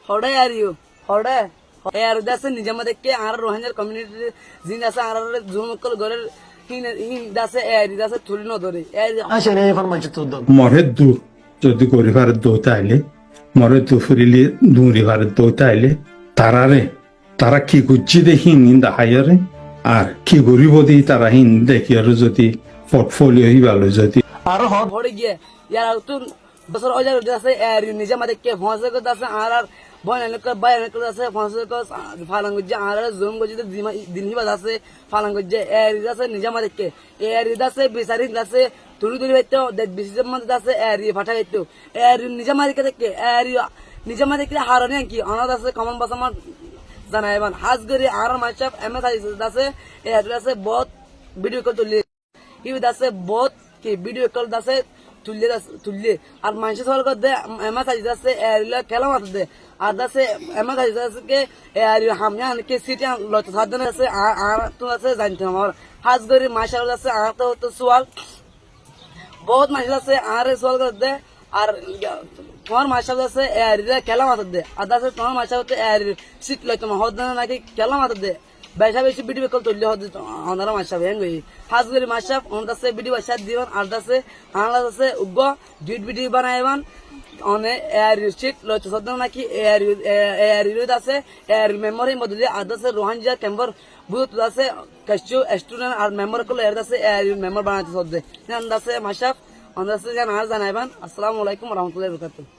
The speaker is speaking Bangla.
হড়ে আরিও হড়ে এ আর দাসে নিজামা দেখে আর রোহিঙ্গার কমিউনিটি জিন আছে আর জুমকল গরের হিন দাসে এ আর দাসে থুরি ন ধরে আচ্ছা এই ফরমাইছে তো মরে দু যদি গরিবার দো তাইলে মরে দু ফুরিলি দুরিবার দো তাইলে তারা কি গুচ্ছি দেখি নিন্দা হাইয়ারে আর কি গরিব দি তারা হিন দেখি আর যদি পোর্টফোলিও হি ভালো যদি আর হদ ভরে গিয়ে ইয়ার তো বছর অজার দাসে এ আর নিজামা দেখে ফসে কো দাসে আর বয় এলাক বাই এলাক দাসে ফসে কো ফালাং গজে আর জুম গজে দিন হিবা দাসে ফালাং গজে এ আর দাসে নিজামা দেখে এ আর দাসে বিচারি দাসে তুলি হইতো দেখ বিশের মধ্যে দাসে এ আর ফাটা হইতো এ আর নিজামা দেখে এ আর নিজামা দেখে হারনে কি অনাথ আছে কমন বাস আমার জানাইবান হাজ গরি আর মাছাপ এমএস দাসে এ আর দাসে বহুত ভিডিও কল তুলি ই দাসে বহুত কি ভিডিও কল দাসে তুললে আর মানুষ সল করে দে এমএস দাসে এরিলা খেলা মাত দে আর দাসে এমএস দাসে কে এরি হাময়া কে সিটি লত সাধন আছে আর তো আছে জানতে আমার হাজ গরি মাশাল দাসে আর তো সওয়াল বহুত মানুষ আছে আর সওয়াল করে দে আর তোমার মাশাল আছে এরিলা খেলা মাত দে আর দাসে তোমার মাশাল হতে এরি সিট লইতো হদ নাকি খেলা মাত দে বেশা বেশি ভিডিও কল তুললে হদ অনারা মাশাব হেঙ্গই হাজগরি মাশাব অনদাসে ভিডিও বাসা দিবান আর দাসে আনলা দাসে উগ্গ ডিট ভিডিও বানাইবান অনে এয়ার সিট লইতো সদ নাকি এয়ার দাসে এয়ার মেমোরি মদলি আর দাসে রোহানজা কেম্বার বুত দাসে কাস্টু স্টুডেন্ট আর মেম্বার কল এর দাসে এয়ার মেম্বার বানাইতে সদ দে দাসে মাশাব অনদাসে জান আর জানাইবান আসসালামু আলাইকুম ওয়া রাহমাতুল্লাহি ওয়া বারাকাতুহু।